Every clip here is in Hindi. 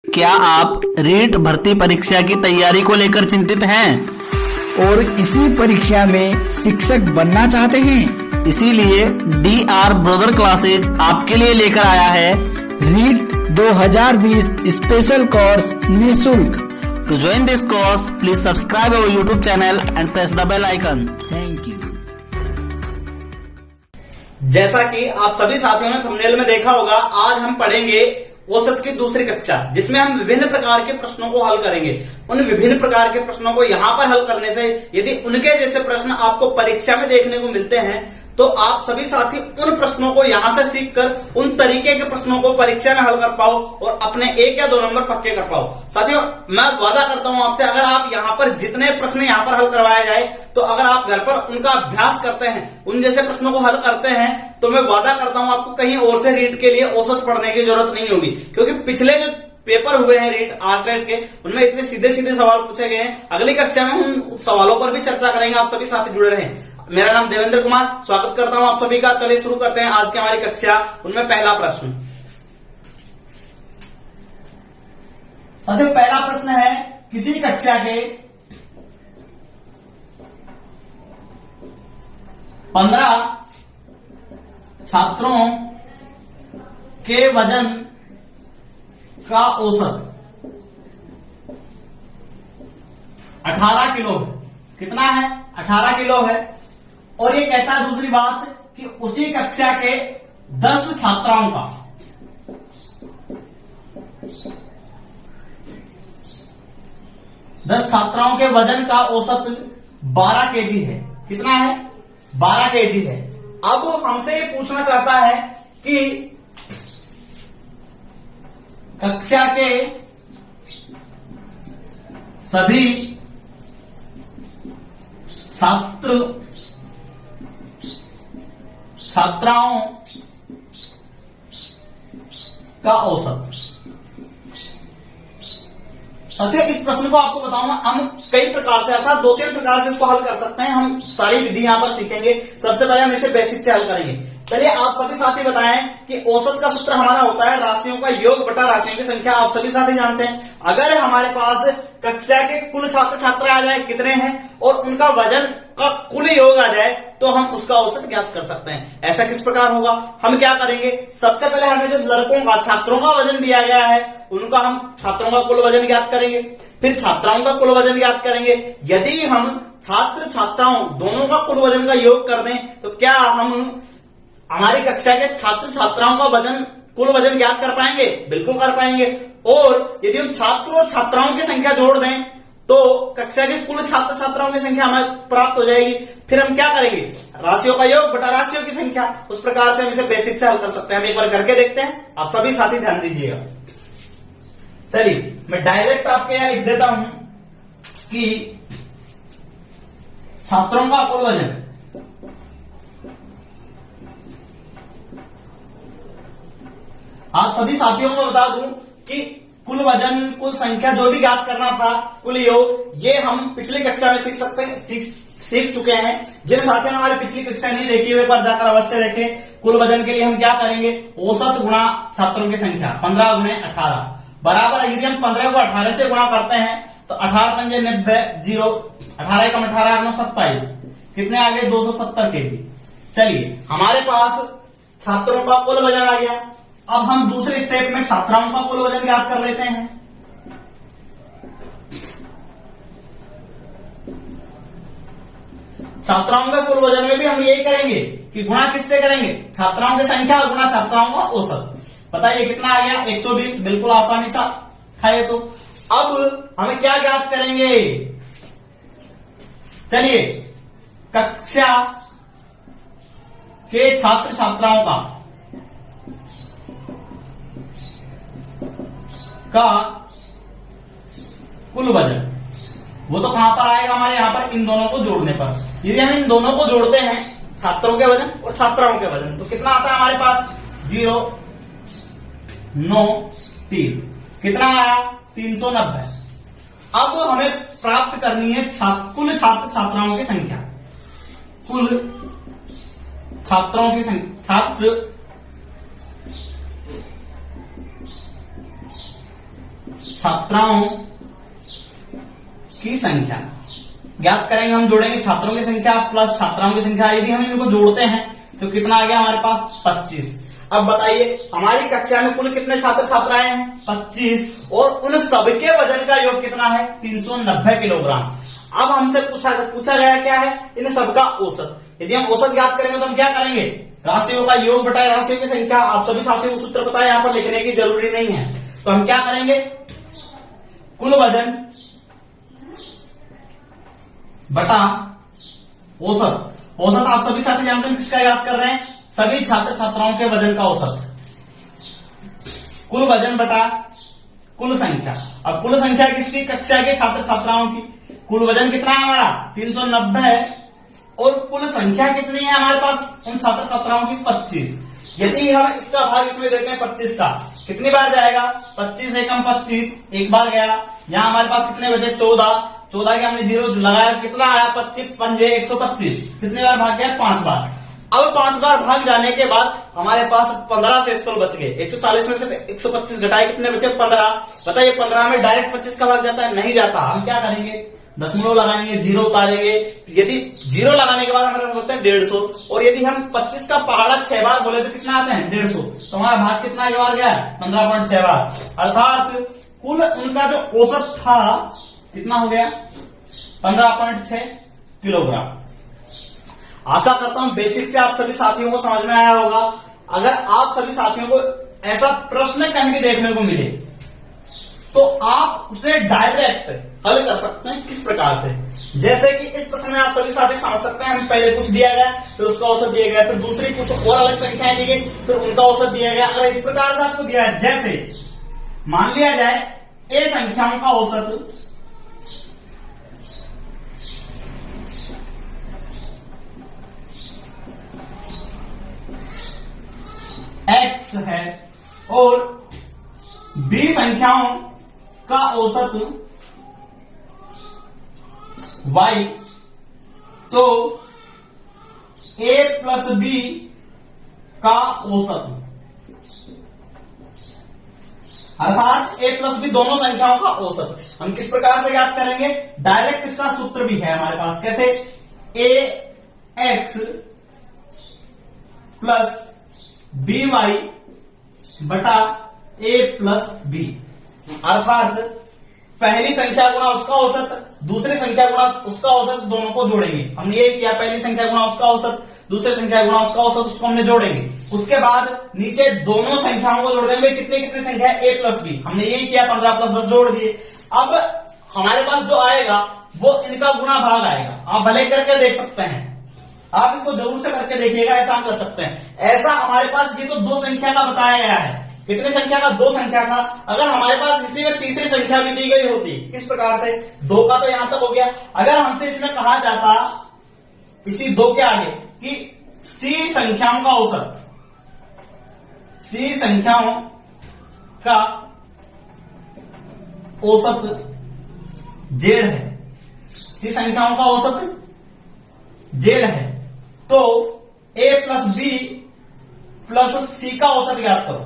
क्या आप रीट भर्ती परीक्षा की तैयारी को लेकर चिंतित हैं और इसी परीक्षा में शिक्षक बनना चाहते हैं? इसीलिए DR ब्रदर क्लासेज आपके लिए लेकर आया है रीट 2020 स्पेशल कोर्स निःशुल्क। To join this course please subscribe our YouTube channel and press the bell icon. Thank you. जैसा कि आप सभी साथियों ने थंबनेल में देखा होगा, आज हम पढ़ेंगे औसत की दूसरी कक्षा, जिसमें हम विभिन्न प्रकार के प्रश्नों को हल करेंगे। उन विभिन्न प्रकार के प्रश्नों को यहां पर हल करने से यदि उनके जैसे प्रश्न आपको परीक्षा में देखने को मिलते हैं तो आप सभी साथी उन प्रश्नों को यहां से सीखकर उन तरीके के प्रश्नों को परीक्षा में हल कर पाओ और अपने 1 या 2 नंबर पक्के कर पाओ। साथियों, मैं वादा करता हूं आपसे, अगर आप यहां पर जितने प्रश्न यहां पर हल करवाए जाए तो अगर आप घर पर उनका अभ्यास करते हैं, उन जैसे प्रश्नों को हल करते हैं, तो मैं वादा करता हूं आपको कहीं और से रीट के लिए औसत पढ़ने की जरूरत नहीं होगी। क्योंकि पिछले जो पेपर हुए हैं रीट आर्टरेट के, उनमें इतने सीधे सीधे सवाल पूछे गए हैं। अगली कक्षा में उन सवालों पर भी चर्चा करेंगे। आप सभी साथी जुड़े रहें। मेरा नाम देवेंद्र कुमार, स्वागत करता हूं आप सभी का। चलिए शुरू करते हैं आज की हमारी कक्षा। उनमें पहला प्रश्न, साथियों पहला प्रश्न है, किसी कक्षा के 15 छात्रों के वजन का औसत 18 किलो है। कितना है? 18 किलो है। और ये कहता है दूसरी बात कि उसी कक्षा के 10 छात्राओं का 10 छात्राओं के वजन का औसत 12 केजी है। कितना है? 12 केजी है। अब हमसे ये पूछना चाहता है कि कक्षा के सभी छात्राओं का औसत। साथियों, इस प्रश्न को आपको बताऊंगा, हम कई प्रकार से, अर्थात 2-3 प्रकार से इसको हल कर सकते हैं। हम सारी विधि यहां पर सीखेंगे। सबसे पहले हम इसे बेसिक से हल करेंगे। चलिए आप सभी साथी बताएं कि औसत का सूत्र हमारा होता है राशियों का योग बटा राशियों की संख्या। आप सभी साथी जानते हैं। अगर हमारे पास कक्षा के कुल छात्र छात्रा आ जाए कितने हैं और उनका वजन का कुल योग आ जाए तो हम उसका औसत ज्ञात कर सकते हैं। ऐसा किस प्रकार होगा? हम क्या करेंगे, सबसे पहले हमें जो लड़कों का, छात्रों का वजन दिया गया है उनका हम छात्रों का कुल वजन ज्ञात करेंगे, फिर छात्राओं का कुल वजन ज्ञात करेंगे। यदि हम छात्र छात्राओं दोनों का कुल वजन का योग कर दें तो क्या हम हमारी कक्षा के छात्र छात्राओं का वजन, कुल वजन ज्ञात कर पाएंगे? बिल्कुल कर पाएंगे। और यदि हम छात्रों और छात्राओं की संख्या जोड़ दें तो कक्षा के कुल छात्र छात्राओं की संख्या हमें प्राप्त हो जाएगी। फिर हम क्या करेंगे, राशियों का योग बटा राशियों की संख्या। उस प्रकार से हम इसे बेसिक से हल कर सकते हैं। हम एक बार करके देखते हैं। आप सभी साथी ध्यान दीजिएगा। चलिए मैं डायरेक्ट आपके यहां लिख देता हूं कि छात्रों का कुल वजन आप सभी साथियों को बता दूं कि कुल वजन, कुल संख्या जो भी ज्ञात करना था, कुल योग, ये हम पिछली कक्षा में सीख सकते हैं, सीख चुके हैं। जिन साथियों ने हमारी पिछली कक्षा नहीं देखी हुई, एक बार जाकर अवश्य देखें। कुल वजन के लिए हम क्या करेंगे, औसत गुणा छात्रों की संख्या, 15 गुणे 18 बराबर। यदि हम 15 को 18 से गुणा करते हैं तो 18 पंजे 90, 0, 18 एकम 18, 9, 27, कितने आ गए? 270 केजी। चलिए हमारे पास छात्रों का कुल वजन आ गया। अब हम दूसरे स्टेप में छात्राओं का कुल वजन ज्ञात कर लेते हैं। छात्राओं का कुल वजन में भी हम यही करेंगे कि गुणा किससे करेंगे, छात्राओं की संख्या गुणा छात्राओं का औसत। बताइए कितना आ गया? 120। बिल्कुल आसानी सा खाए तो। अब हमें क्या ज्ञात करेंगे, चलिए कक्षा के छात्र छात्राओं का कुल वजन, वो तो कहां पर आएगा हमारे यहां पर, इन दोनों को जोड़ने पर। यदि हम इन दोनों को जोड़ते हैं, छात्रों के वजन और छात्राओं के वजन, तो कितना आता है हमारे पास? 0, 9, 3, कितना आया? 390। अब हमें प्राप्त करनी है कुल छात्र छात्राओं की संख्या। कुल छात्रों की छात्राओं की संख्या ज्ञात करेंगे। हम जोड़ेंगे छात्रों की संख्या प्लस छात्राओं की संख्या। यदि हम इनको जोड़ते हैं तो कितना आ गया हमारे पास 25। अब बताइए हमारी कक्षा में कुल कितने छात्र छात्राएं हैं 25 और उन सबके वजन का योग कितना है 390 किलोग्राम। अब हमसे पूछा गया क्या है इन सबका औसत। यदि हम औसत ज्ञात करेंगे तो हम क्या करेंगे राशियों का योग बटा राशियों की संख्या। आप सभी साथियों को सूत्र पता है, यहां पर लिखने की जरूरी नहीं है। तो हम क्या करेंगे कुल वजन बटा औसत। औसत आप सभी साथी जानते हैं किसका याद कर रहे हैं सभी छात्र छात्राओं के वजन का औसत। कुल वजन बटा कुल संख्या। अब कुल संख्या किसकी कक्षा के छात्र छात्राओं की। कुल वजन कितना है हमारा 390 है और कुल संख्या कितनी है हमारे पास उन छात्र छात्राओं की 25। यदि हम इसका भाग इसमें देते हैं 25 का कितनी बार जाएगा 25 एकम 25 एक बार गया। यहां हमारे पास कितने बचे 14 के हमने 0 लगाया कितना आया 25 पंजे 125। कितनी बार भाग गया 5 बार। अब 5 बार भाग जाने के बाद हमारे पास 15 शेषफल बच गए। 140 में से 125 घटाए कितने बचे 15। बताइए 15 में डायरेक्ट 25 का भाग जाता है नहीं जाता। हम क्या करेंगे दशमलव लगाएंगे 0 उतारेंगे। यदि 0 लगाने के बाद हमारे पास होता है 150 और यदि हम 25 का पहाड़ा 6 बार बोले तो कितना आते हैं 150। तो हमारा भाग कितना बार गया 15.6 बार। अर्थात कुल उनका जो औसत था कितना हो गया 15.6 किलोग्राम। आशा करता हूं बेसिक से आप सभी साथियों को समझ में आया होगा। अगर आप सभी साथियों को ऐसा प्रश्न कहीं भी देखने को मिले तो आप उसे डायरेक्ट हल कर सकते हैं किस प्रकार से। जैसे कि इस प्रश्न में आप सभी साथी समझ सकते हैं हम पहले कुछ दिया गया फिर उसका औसत दिया गया फिर दूसरी कुछ और अलग संख्याएं दी गई फिर उनका औसत दिया गया। अगर इस प्रकार से आपको दिया है जैसे मान लिया जाए ए संख्याओं का औसत x है और b संख्याओं का औसत y तो a प्लस b का औसत अर्थात a प्लस b दोनों संख्याओं का औसत हम किस प्रकार से ज्ञात करेंगे। डायरेक्ट इसका सूत्र भी है हमारे पास कैसे ax प्लस by बटा a प्लस b। अर्थात पहली संख्या गुणा उसका औसत दूसरी संख्या गुणा उसका औसत दोनों को जोड़ेंगे। हमने ये किया पहली संख्या गुणा उसका औसत दूसरी संख्या गुणा उसका औसत उसको हमने जोड़ेंगे। उसके बाद नीचे दोनों संख्याओं को जोड़ देंगे कितनी कितनी संख्या है a प्लस b। हमने यही किया 15 प्लस 10 जोड़ दिए। अब हमारे पास जो आएगा वो इनका गुणा भाग आएगा। आप भले करके देख सकते हैं आप इसको जरूर से करके देखिएगा ऐसा हम कर सकते हैं। ऐसा हमारे पास ये तो 2 संख्या का बताया गया है। कितने संख्या का 2 संख्या का। अगर हमारे पास इसी में तीसरी संख्या भी दी गई होती किस प्रकार से 2 का तो यहां तक हो गया। अगर हमसे इसमें कहा जाता इसी 2 के आगे कि c संख्याओं का औसत c संख्याओं का औसत z है c संख्याओं का औसत z है तो a plus b plus c का औसत ज्ञात करो।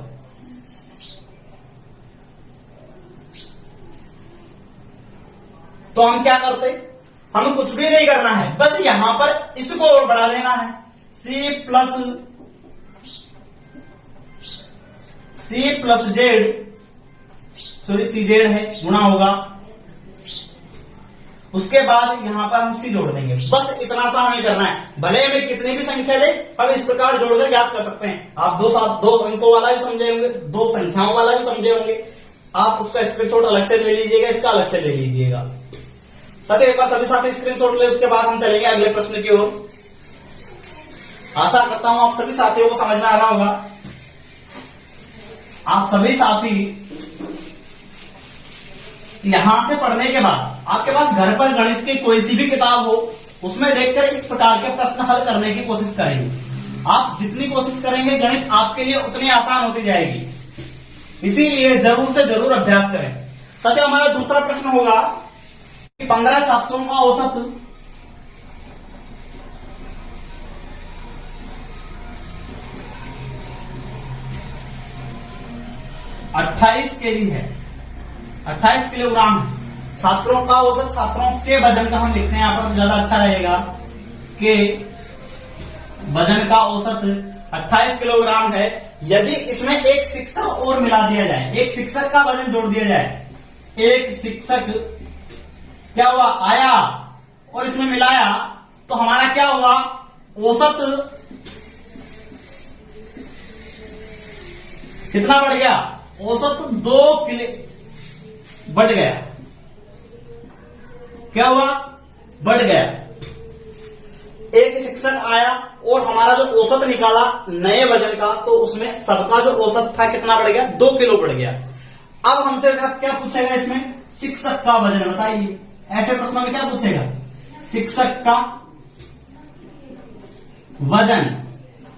तो हम क्या करते हमें कुछ भी नहीं करना है बस यहां पर इसको और बढ़ा लेना है c plus Z sorry C Z है गुणा होगा। उसके बाद यहां पर हम सी जोड़ देंगे। बस इतना सा हमें करना है। भले हमें कितनी भी संख्या दे हम इस प्रकार जोड़कर याद कर सकते हैं। आप 2 अंकों वाला भी समझे होंगे 2 संख्याओं वाला भी समझे होंगे। आप उसका स्क्रीनशॉट अलग से ले लीजिएगा इसका अलग से ले लीजिएगा। साथियों एक बार सभी साथी स्क्रीनशॉट ले उसके बाद हम चलेंगे अगले प्रश्न की ओर। आशा करता हूं आप सभी साथियों को समझ में आ रहा होगा। आप सभी साथी यहां से पढ़ने के बाद आपके पास घर पर गणित की कोई सी भी किताब हो उसमें देखकर इस प्रकार के प्रश्न हल करने की कोशिश करेंगे। आप जितनी कोशिश करेंगे गणित आपके लिए उतनी आसान होती जाएगी। इसीलिए जरूर से जरूर अभ्यास करें। साथियों हमारा दूसरा प्रश्न होगा कि 15 छात्रों का औसत 28 केजी है 28 किलोग्राम है। छात्रों का औसत, छात्रों के वजन का हम लिखते हैं यहाँ पर तो ज्यादा अच्छा रहेगा कि वजन का औसत 28 किलोग्राम है। यदि इसमें एक शिक्षक और मिला दिया जाए, एक शिक्षक का वजन जोड़ दिया जाए, एक शिक्षक क्या हुआ आया और इसमें मिलाया, तो हमारा क्या हुआ, औसत कितना बढ़ गया, औसत 2 किलो बढ़ गया। क्या हुआ, बढ़ गया। एक शिक्षक आया और हमारा जो औसत निकाला नए वजन का, तो उसमें सबका जो औसत था कितना बढ़ गया, 2 किलो बढ़ गया। अब हमसे क्या पूछेगा इसमें, शिक्षक का वजन बताइए। ऐसे प्रश्नों में क्या पूछेगा, शिक्षक का वजन।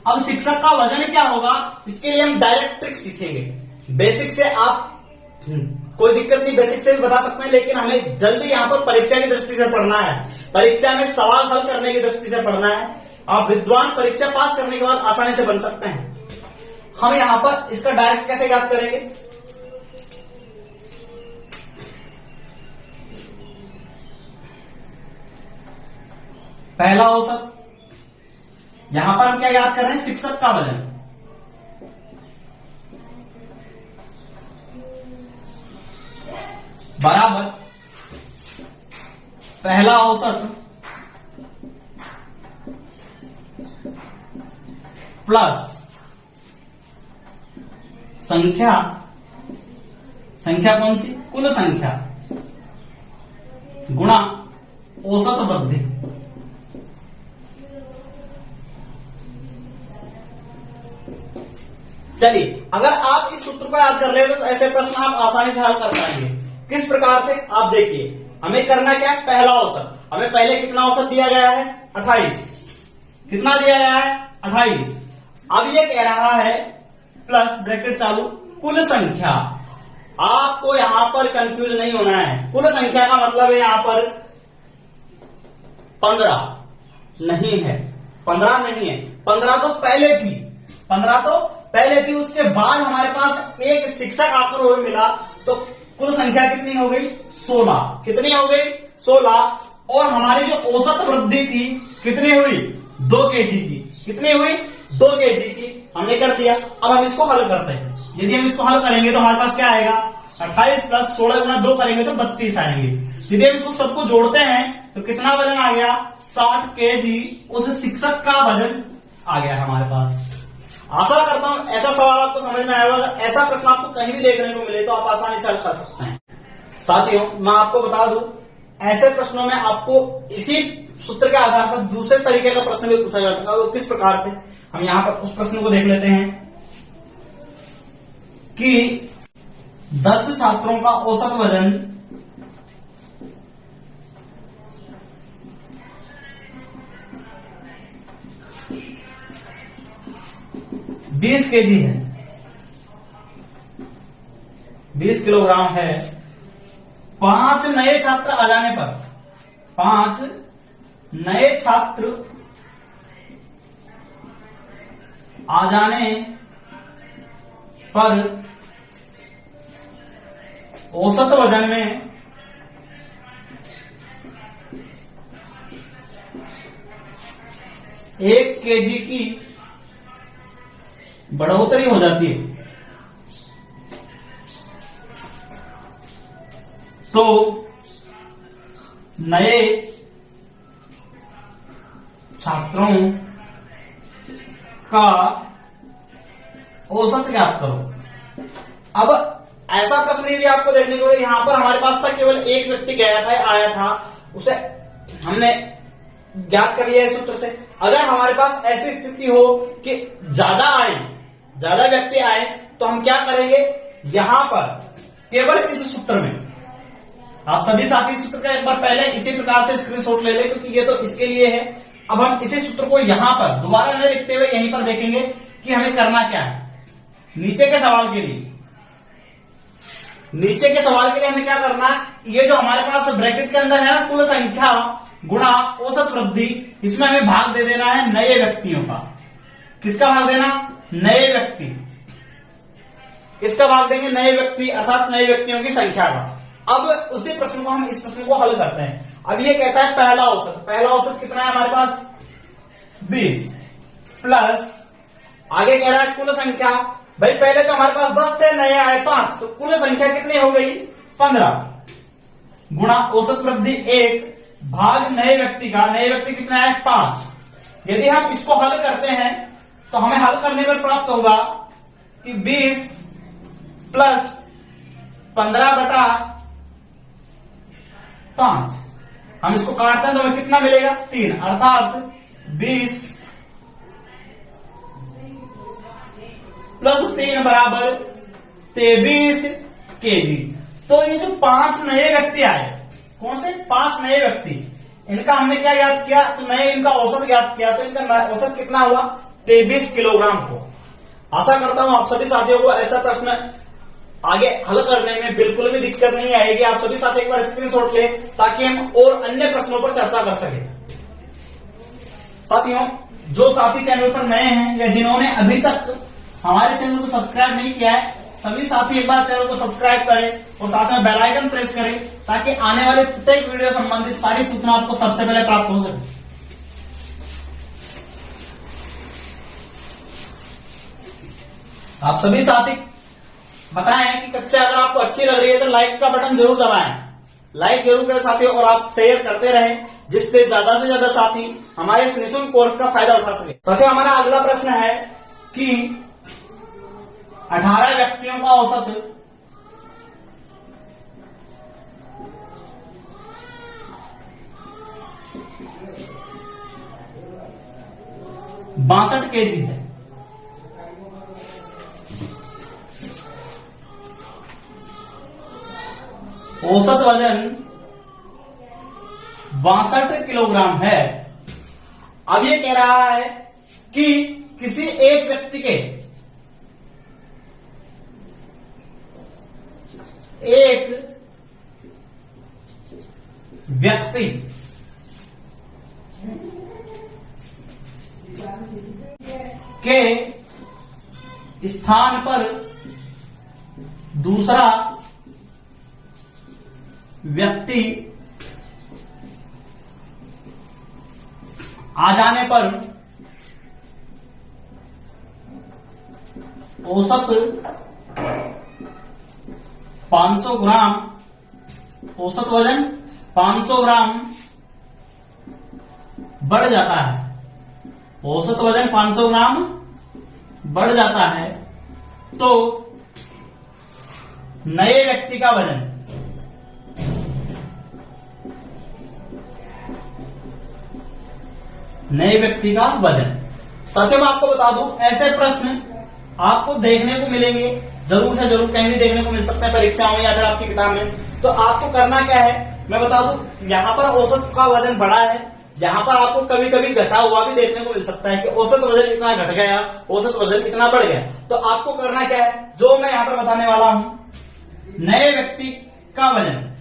अब शिक्षक का वजन क्या होगा, इसके लिए हम डायरेक्ट ट्रिक सीखेंगे। बेसिक से आप कोई दिक्कत नहीं, बेसिक से भी बता सकते हैं, लेकिन हमें जल्दी यहां पर परीक्षा की दृष्टि से पढ़ना है, परीक्षा में सवाल हल करने की दृष्टि से पढ़ना है। आप विद्वान परीक्षा पास करने के बाद आसानी से बन सकते हैं। हम यहां पर इसका डायरेक्ट कैसे याद करेंगे, पहला औसत, यहां पर हम क्या याद कर रहे हैं, शिक्षक का वजन, बराबर पहला औसत प्लस संख्या, संख्या कौन सी, कुल संख्या, गुणा औसत वृद्धि। चलिए, अगर आप इस सूत्र को याद कर लेते तो ऐसे प्रश्न आप आसानी से हल कर पाएंगे। किस प्रकार से, आप देखिए, हमें करना क्या है, पहला औसत, हमें पहले कितना औसत दिया गया है, 28, कितना दिया गया है, 28। अब ये कह रहा है प्लस ब्रैकेट चालू कुल संख्या। आपको यहां पर कंफ्यूज नहीं होना है, कुल संख्या का मतलब है यहां पर 15 नहीं है, 15 नहीं है, 15 तो पहले थी, 15 तो पहले थी। उसके बाद हमारे पास एक शिक्षक आकर हुए मिला, तो कुल संख्या कितनी हो गई, 16। कितनी हो गई, 16। और हमारी जो औसत वृद्धि थी कितनी हुई, 2 केजी की। कितनी हुई, 2 केजी की। हमने कर दिया। अब हम इसको हल करते हैं। यदि हम इसको हल करेंगे तो हमारे पास क्या आएगा, 28 प्लस 16 गुना 2 करेंगे तो 32 आएंगे। यदि हम इसको सबको जोड़ते हैं तो कितना वजन आ गया, 60 केजी। उस शिक्षक का वजन आ गया हमारे पास। आशा करता हूं ऐसा सवाल आपको समझ में आएगा। अगर ऐसा प्रश्न आपको कहीं भी देखने को मिले तो आप आसानी से हल कर सकते हैं। साथियों, मैं आपको बता दूं, ऐसे प्रश्नों में आपको इसी सूत्र के आधार पर दूसरे तरीके का प्रश्न भी पूछा जाता है। वो किस प्रकार से, हम यहां पर उस प्रश्न को देख लेते हैं कि 10 छात्रों का औसत वजन 20 केजी है, 20 किलोग्राम है। 5 नए छात्र आ जाने पर, 5 नए छात्र आ जाने पर औसत वजन में 1 केजी की बढ़ोतरी हो जाती है। तो नए छात्रों का औसत ज्ञात करो। अब ऐसा प्रश्न यदि आपको देखने को, यहां पर हमारे पास था केवल एक व्यक्ति गया था, आया था, उसे हमने ज्ञात कर लिया है सूत्र से। अगर हमारे पास ऐसी स्थिति हो कि ज्यादा आए, ज्यादा व्यक्ति आए, तो हम क्या करेंगे, यहां पर केवल इस सूत्र में, आप सभी साथी इस सूत्र का एक बार पहले इसी प्रकार से स्क्रीनशॉट ले लें, क्योंकि ये तो इसके लिए है। अब हम इसी सूत्र को यहां पर दोबारा न लिखते हुए यहीं पर देखेंगे कि हमें करना क्या है। नीचे के सवाल के लिए, नीचे के सवाल के लिए हमें क्या करना है, ये जो हमारे पास ब्रैकेट के अंदर है ना, कुल संख्या गुणा औसत वृद्धि, इसमें हमें भाग दे देना है नए व्यक्तियों का। किसका भाग देना, नए व्यक्ति। किसका भाग देंगे, नए व्यक्ति, अर्थात नए व्यक्तियों की संख्या का। अब उसी प्रश्न को हम इस प्रश्न को हल करते हैं। अब ये कहता है पहला औसत कितना है हमारे पास 20 प्लस आगे कह रहा है कुल संख्या। भाई पहले तो हमारे पास 10 थे, नए आए 5, तो कुल संख्या कितनी हो गई 15 गुणा औसत वृद्धि 1 भाग नए व्यक्ति का, नए व्यक्ति कितना है 5। यदि हम इसको हल करते हैं तो हमें हल करने पर प्राप्त होगा कि 20 प्लस 15 बटा 5। हम इसको काटते हैं तो हमें कितना मिलेगा 3, अर्थात 20 प्लस 3 बराबर 23 केजी। तो ये जो 5 नए व्यक्ति आए, कौन से 5 नए व्यक्ति, इनका हमने क्या ज्ञात किया, तो नए इनका औसत ज्ञात किया, तो इनका औसत कितना हुआ 23 किलोग्राम हो। आशा करता हूं आप सभी साथियों को ऐसा प्रश्न आगे हल करने में बिल्कुल भी दिक्कत नहीं आएगी। आप सभी साथी एक बार स्क्रीनशॉट ले ताकि हम और अन्य प्रश्नों पर चर्चा कर सकें। साथियों, जो साथी चैनल पर नए हैं या जिन्होंने अभी तक हमारे चैनल को सब्सक्राइब नहीं किया है, सभी साथी एक बार चैनल को सब्सक्राइब करें और साथ में बेल आइकन प्रेस करें ताकि आने वाले प्रत्येक वीडियो संबंधित सारी सूचना आपको सबसे पहले प्राप्त हो सके। आप सभी साथी बताएं कि कक्षा अगर आपको अच्छी लग रही है तो लाइक का बटन जरूर दबाएं, लाइक जरूर करें साथियों, और आप शेयर करते रहें जिससे ज्यादा से ज्यादा साथी हमारे इस निःशुल्क कोर्स का फायदा उठा सके। साथियों, हमारा अगला प्रश्न है कि 18 व्यक्तियों का औसत 62 केजी है। औसत वजन 62 किलोग्राम है। अब ये कह रहा है कि किसी एक व्यक्ति के के स्थान पर दूसरा व्यक्ति आ जाने पर औसत 500 ग्राम, औसत वजन 500 ग्राम बढ़ जाता है। औसत वजन 500 ग्राम बढ़ जाता है तो नए व्यक्ति का वजन साथियों मैं आपको बता दूं, ऐसे प्रश्न आपको देखने को मिलेंगे, जरूर से जरूर कहीं भी देखने को मिल सकते हैं परीक्षाओं में या फिर आपकी किताब में। तो आपको करना क्या है मैं बता दूं, यहां पर औसत का वजन बढ़ा है, यहां पर आपको कभी कभी घटा हुआ भी देखने को मिल सकता है कि औसत वजन इतना घट गया, औसत वजन इतना बढ़ गया। तो आपको करना क्या है, जो मैं यहां पर बताने वाला हूं, नए व्यक्ति का वजन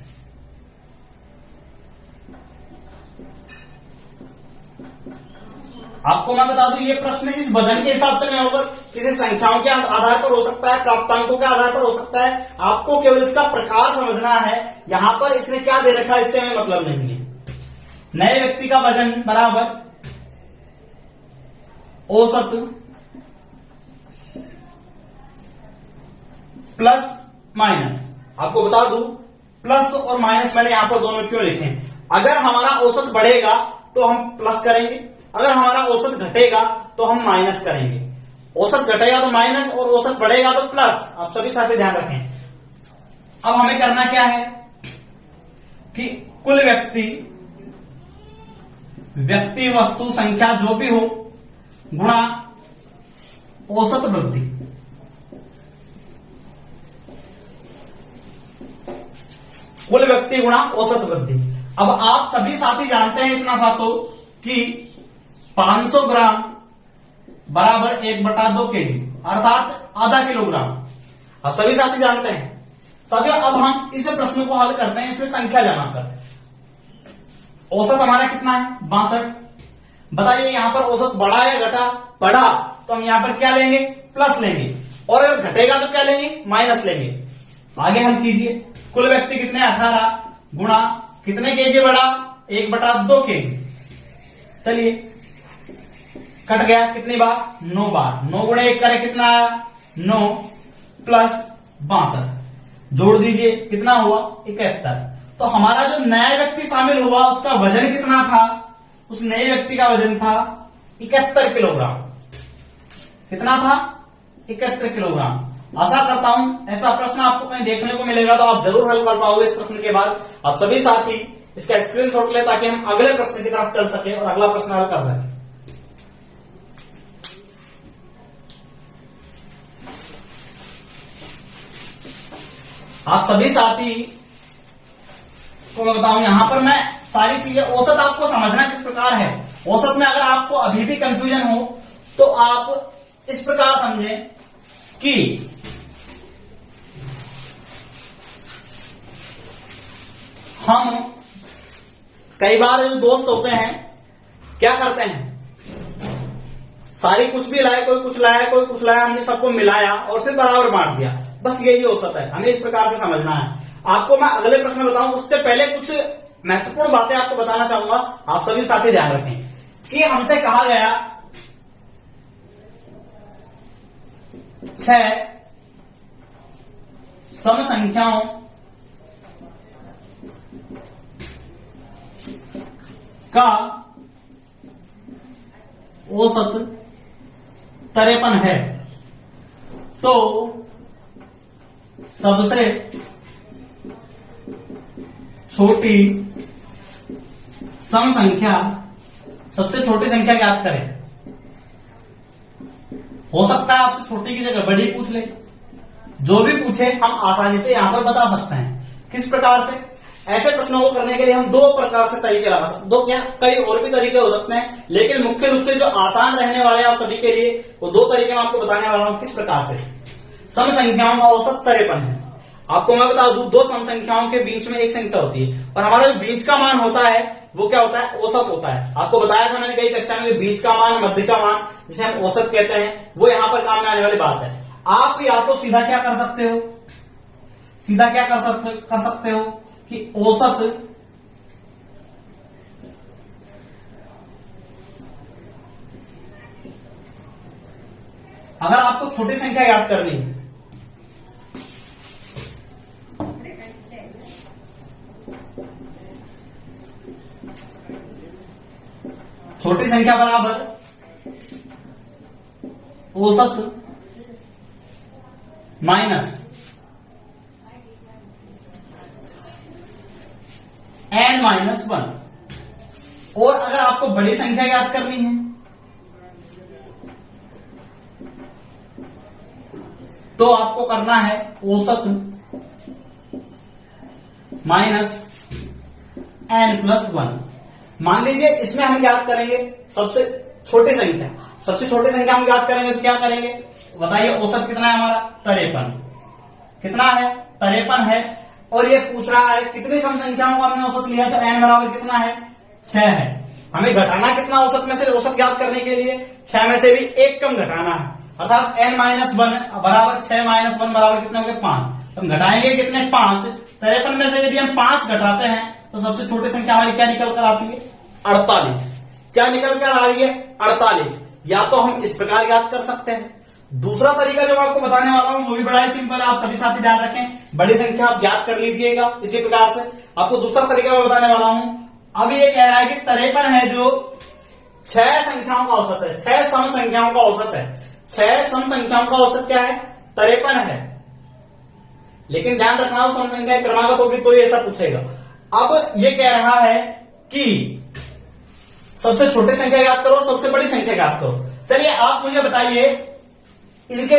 आपको मैं बता दूं, ये प्रश्न इस वजन के हिसाब से नहीं होगा, किसी संख्याओं के आधार पर हो सकता है, प्राप्तांकों के आधार पर हो सकता है। आपको केवल इसका प्रकार समझना है। यहां पर इसने क्या दे रखा है इससे हमें मतलब नहीं है। नए व्यक्ति का वजन बराबर औसत प्लस माइनस। आपको बता दूं, प्लस और माइनस मैंने यहां पर दोनों क्यों लिखे हैं। अगर हमारा औसत बढ़ेगा तो हम प्लस करेंगे, अगर हमारा औसत घटेगा तो हम माइनस करेंगे। औसत घटेगा तो माइनस और औसत बढ़ेगा तो प्लस। आप सभी साथी ध्यान रखें। अब हमें करना क्या है कि कुल व्यक्ति वस्तु संख्या जो भी हो गुणा औसत वृद्धि। कुल व्यक्ति गुणा औसत वृद्धि। अब आप सभी साथी जानते हैं इतना साथों कि 500 ग्राम बराबर 1/2 केजी अर्थात आधा किलोग्राम। आप सभी साथी जानते हैं। साथियों अब हम इस प्रश्न को हल करते हैं इसमें संख्या जमा कर। औसत हमारा कितना है 62। बताइए यहां पर औसत बढ़ा या घटा? बढ़ा तो हम यहां पर क्या लेंगे प्लस लेंगे, और अगर घटेगा तो क्या लेंगे माइनस लेंगे। आगे हल कीजिए। कुल व्यक्ति कितने 18 गुणा कितने केजी बढ़ा 1/2 केजी। चलिए कट गया कितनी बार 9 बार। 9 गुणे 1 करे कितना आया 9 प्लस 62 जोड़ दीजिए कितना हुआ 71। तो हमारा जो नया व्यक्ति शामिल हुआ उसका वजन कितना था, उस नए व्यक्ति का वजन था 71 किलोग्राम। कितना था 71 किलोग्राम। आशा करता हूं ऐसा प्रश्न आपको कहीं देखने को मिलेगा तो आप जरूर हल कर पाओगे। इस प्रश्न के बाद आप सभी साथी इसका स्क्रीनशॉट ले ताकि हम अगले प्रश्न की तरफ चल सके और अगला प्रश्न हल कर सके। आप सभी साथी को मैं बताऊं यहां पर मैं सारी चीजें औसत आपको समझना किस प्रकार है। औसत में अगर आपको अभी भी कंफ्यूजन हो तो आप इस प्रकार समझें कि हम कई बार जो दोस्त होते हैं क्या करते हैं, सारी कुछ भी लाए, कोई कुछ लाया कोई कुछ लाया, हमने सबको मिलाया और फिर बराबर बांट दिया। बस यही औसत है, हमें इस प्रकार से समझना है। आपको मैं अगले प्रश्न बताऊं उससे पहले कुछ महत्वपूर्ण बातें आपको बताना चाहूंगा। आप सभी साथी ध्यान रखें कि हमसे कहा गया 6 सम संख्याओं का औसत 53 है, तो सबसे छोटी सम संख्या, सबसे छोटी संख्या ज्ञात करें। हो सकता है आपसे छोटी की जगह बड़ी पूछ ले, जो भी पूछे हम आसानी से यहां पर बता सकते हैं। किस प्रकार से? ऐसे प्रश्नों को करने के लिए हम 2 प्रकार से तरीके लगा सकते हैं। 2 क्या, कई और भी तरीके हो सकते हैं, लेकिन मुख्य रूप से जो आसान रहने वाले हैं आप सभी के लिए वो 2 तरीके मैं आपको बताने वाला हूं। किस प्रकार से? सम संख्याओं का औसत 53 है। आपको मैं बता दूं 2 सम संख्याओं के बीच में एक संख्या होती है और हमारा जो बीच का मान होता है वो क्या होता है, औसत होता है। आपको बताया था मैंने कई कक्षा में बीच का मान, मध्य का मान जिसे हम औसत कहते हैं, वो यहां पर काम में आने वाली बात है। आप या तो सीधा क्या कर सकते हो, सीधा क्या कर सकते हो कि औसत अगर आपको छोटी संख्या याद करनी है छोटी संख्या बराबर औसत माइनस n-1। और अगर आपको बड़ी संख्या याद करनी है तो आपको करना है औसत माइनस n+1। मान लीजिए इसमें हम याद करेंगे सबसे छोटी संख्या, सबसे छोटी संख्या हम याद करेंगे तो क्या करेंगे बताइए, औसत कितना है हमारा 53। कितना है 53 है। और ये पूछ रहा है कितनी सम संख्याओं का हमने औसत लिया, तो n बराबर कितना है 6 है। हमें घटाना कितना औसत में से, औसत याद करने के लिए 6 में से भी 1 कम घटाना है, अर्थात n-1 बराबर 6-1 बराबर कितने हो गए 5। हम घटाएंगे कितने 5। 53 में से यदि हम 5 घटाते हैं तो सबसे छोटी संख्या हमारी क्या निकल कर आती है 48। क्या निकल कर आ रही है 48। या तो हम इस प्रकार याद कर सकते हैं। दूसरा तरीका जो मैं आपको बताने वाला हूं वो भी बड़ा ही सिंपल है, आप सभी साथी ध्यान रखें। बड़ी संख्या आप याद कर लीजिएगा इसी प्रकार से। आपको दूसरा तरीका मैं बताने वाला हूं। अब ये कह रहा है कि 53 है जो 6 संख्याओं का औसत है, 6 सम संख्याओं का औसत है। 6 सम संख्याओं का औसत क्या है 53 है। लेकिन ध्यान रखना हो सम संख्या क्रमागत होगी तो ये ऐसा पूछेगा। अब ये कह रहा है कि सबसे छोटी संख्या याद करो, सबसे बड़ी संख्या याद करो। चलिए आप मुझे बताइए इनके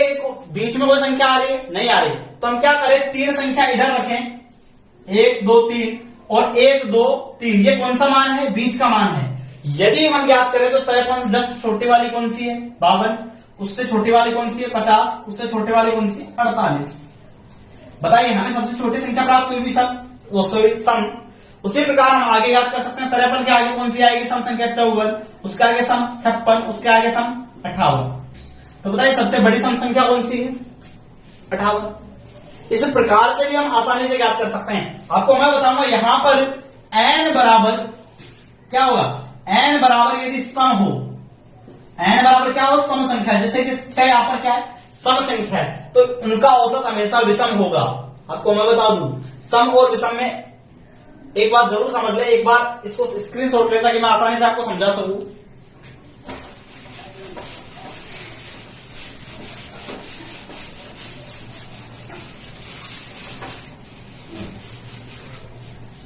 बीच में कोई संख्या आ रही है, नहीं आ रही, तो हम क्या करें 3 संख्या इधर रखें, 1 2 3 और 1 2 3। ये कौन सा मान है, बीच का मान है। यदि हम याद करें तो 53 से जस्ट छोटी वाली कौन सी है 52, उससे छोटी वाली कौन सी है 50, उससे छोटी वाली कौन सी है 48। बताइए हमें सबसे छोटी संख्या प्राप्त हुई भी सम। उसी प्रकार हम आगे याद कर सकते हैं 53 के आगे कौन सी आएगी सम संख्या 54, उसके आगे सम 56, उसके आगे सम 58। तो बताइए सबसे बड़ी सम संख्या कौन सी है 58। इस प्रकार से भी हम आसानी से ज्ञात कर सकते हैं। आपको मैं बताऊंगा यहां पर n बराबर क्या होगा, n बराबर यदि सम हो, n बराबर क्या हो, सम संख्या, जैसे कि 6 यहां पर क्या है, सम संख्या है, तो उनका औसत हमेशा विषम होगा। आपको मैं बता दूं सम और विषम में एक बात जरूर समझ ले, एक बार इसको स्क्रीनशॉट लेता कि मैं आसानी से आपको समझा सकूं।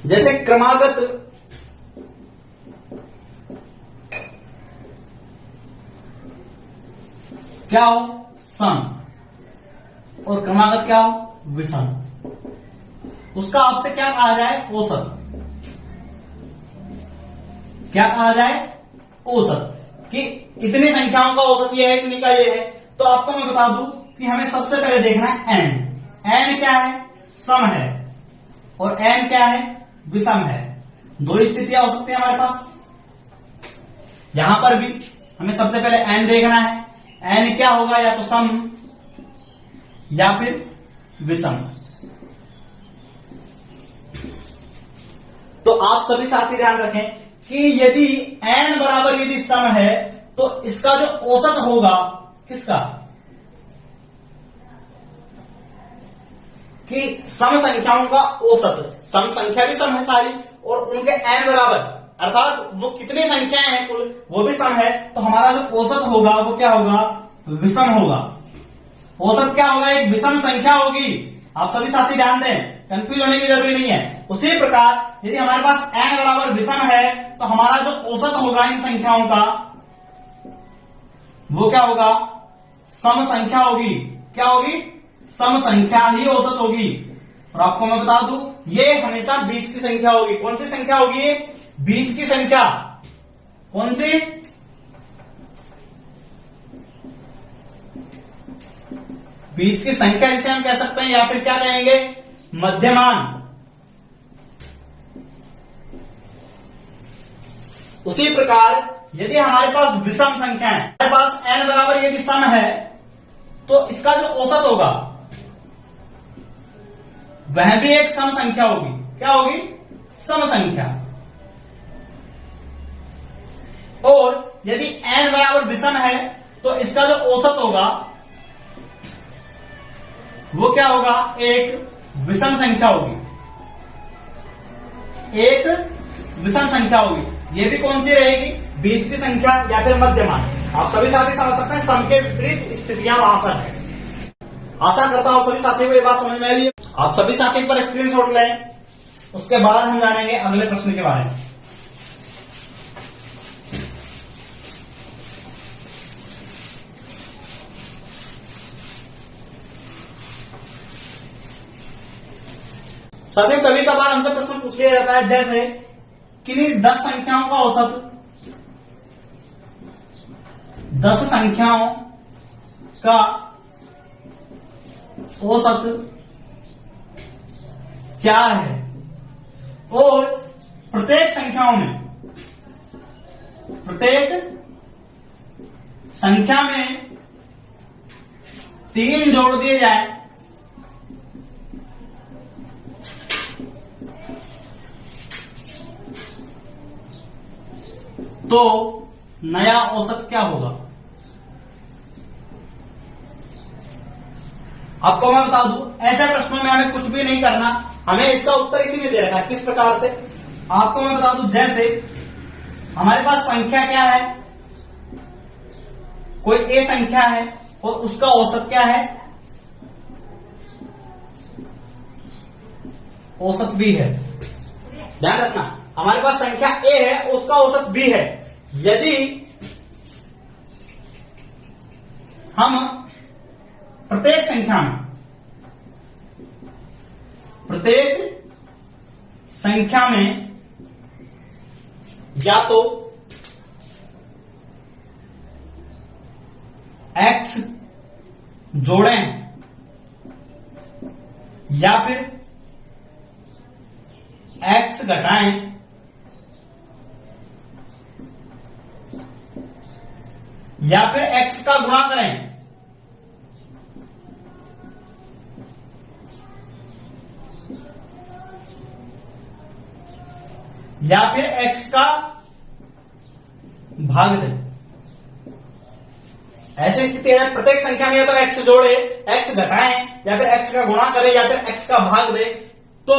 जैसे क्रमागत क्या हो, सम, और क्रमागत क्या हो, विषम, उसका आपसे क्या कहा जाए, औसत। क्या कहा जाए, औसत, कि इतनी संख्याओं का औसत ये है, इतनी का ये है। तो आपको मैं बता दूं कि हमें सबसे पहले देखना है n क्या है, सम है, और n क्या है, विषम है। दो स्थितियां हो सकती है हमारे पास। यहां पर भी हमें सबसे पहले n देखना है, n क्या होगा, या तो सम या फिर विषम। तो आप सभी साथी ध्यान रखें कि यदि n बराबर यदि सम है तो इसका जो औसत होगा, किसका, कि सम संख्याओं का औसत, सम संख्या भी सम है सारी, और उनके n बराबर, अर्थात वो कितनी संख्याएं हैं कुल वो भी सम है, तो हमारा जो औसत होगा वो क्या होगा, विषम होगा। औसत क्या होगा, एक विषम संख्या होगी। आप सभी साथी ध्यान दें, कंफ्यूज होने की जरूरी नहीं है। उसी प्रकार यदि हमारे पास n बराबर विषम है तो हमारा जो औसत होगा इन संख्याओं का वो क्या होगा, सम संख्या होगी। क्या होगी, सम संख्या ही औसत होगी। और आपको मैं बता दूं ये हमेशा बीच की संख्या होगी। कौन सी संख्या होगी, ये बीच की संख्या। कौन सी, बीच की संख्या जिसे हम कह सकते हैं, या फिर क्या कहेंगे, मध्यमान। उसी प्रकार यदि हमारे पास विषम संख्या है, हमारे पास n बराबर यदि सम है तो इसका जो औसत होगा वह भी एक सम संख्या होगी। क्या होगी, सम संख्या। और यदि n बराबर विषम है तो इसका जो औसत होगा वो क्या होगा, एक विषम संख्या होगी। एक विषम संख्या होगी। ये भी कौन सी रहेगी, बीच की संख्या या फिर मध्यमान। आप सभी साथी समझ सकते हैं सम के विपरीत स्थितियां वहां पर है। आशा करता हूं सभी साथियों को ये बात समझ में आई। आप सभी साथी पर स्क्रीनशॉट लें, उसके बाद हम जानेंगे अगले प्रश्न के बारे में। साथियों कभी कभार हमसे प्रश्न पूछ लिया जाता है, जैसे किन्हीं 10 संख्याओं का औसत, 10 संख्याओं का औसत 4 है, और प्रत्येक संख्या में 3 जोड़ दिए जाए तो नया औसत क्या होगा। आपको मैं बता दूं ऐसे प्रश्नों में हमें कुछ भी नहीं करना, हमें इसका उत्तर इसी में दे रखा है। किस प्रकार से, आपको मैं बता दूं, जैसे हमारे पास संख्या क्या है, कोई ए संख्या है और उसका औसत क्या है, औसत बी है। ध्यान रखना, हमारे पास संख्या ए है, उसका औसत बी है। यदि हम प्रत्येक संख्या में या तो x जोड़ें या फिर x घटाएं, या फिर x का गुणा करें, या फिर x का भाग दें। ऐसी स्थिति है प्रत्येक संख्या में या तो x जोड़े, x घटाएं, या फिर x का गुणा करें, या फिर x का भाग दें, तो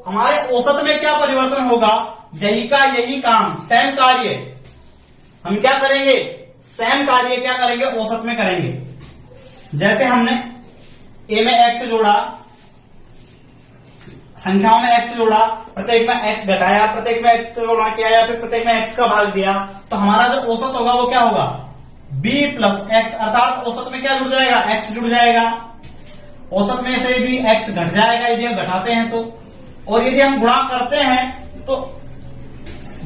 हमारे औसत में क्या परिवर्तन होगा? यही का यही काम, सेम कार्य हम क्या करेंगे? सेम कार्य क्या करेंगे? औसत में करेंगे। जैसे हमने a में x जोड़ा, संख्याओं में x जोड़ा, प्रत्येक में x घटाया, प्रत्येक में x गुणा किया, या फिर प्रत्येक में x का भाग दिया, तो हमारा जो औसत होगा वो क्या होगा? b प्लस x, अर्थात औसत में क्या जुड़ जाएगा? x जुड़ जाएगा। औसत में से भी x घट जाएगा यदि हम घटाते हैं तो, और यदि हम गुणा करते हैं तो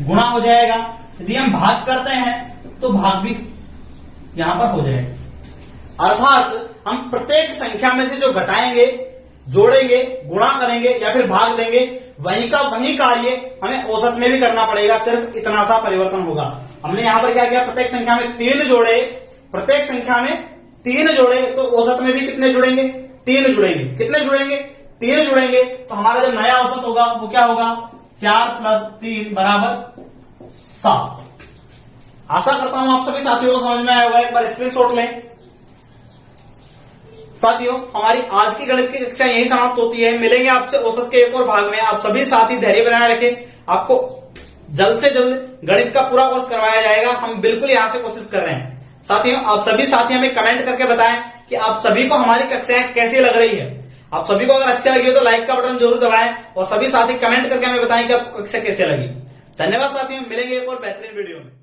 गुणा हो जाएगा, यदि हम भाग करते हैं तो भाग भी यहां पर हो जाएगा। अर्थात हम प्रत्येक संख्या में से जो घटाएंगे, जोड़ेंगे, गुणा करेंगे या फिर भाग देंगे, वही का वही कार्य हमें औसत में भी करना पड़ेगा, सिर्फ इतना सा परिवर्तन होगा। हमने यहां पर क्या किया? प्रत्येक संख्या में 3 जोड़े, प्रत्येक संख्या में 3 जोड़े, तो औसत में भी कितने जुड़ेंगे? 3 जुड़ेंगे। कितने जुड़ेंगे? 3 जुड़ेंगे। तो हमारा जो नया औसत होगा वो क्या होगा? 4 + 3 = 7। आशा करता हूं आप सभी साथियों को समझ में आया होगा। एक बार स्क्रीनशॉट लें। साथियों, हमारी आज की गणित की कक्षा यही समाप्त होती है। मिलेंगे आपसे औसत के एक और भाग में। आप सभी साथी धैर्य बनाए रखें। आपको जल्द से जल्द गणित का पूरा कोर्स करवाया जाएगा। हम बिल्कुल यहां से कोशिश कर रहे हैं। साथियों, आप सभी साथी हमें कमेंट करके बताएं कि आप सभी को हमारी कक्षाएं कैसी लग रही है। आप सभी को अगर अच्छी लगी हो तो लाइक का बटन जरूर दबाएं, और सभी साथी कमेंट करके हमें बताएं कि आपको कक्षा कैसे लगी। धन्यवाद साथियों, मिलेंगे एक और बेहतरीन वीडियो में।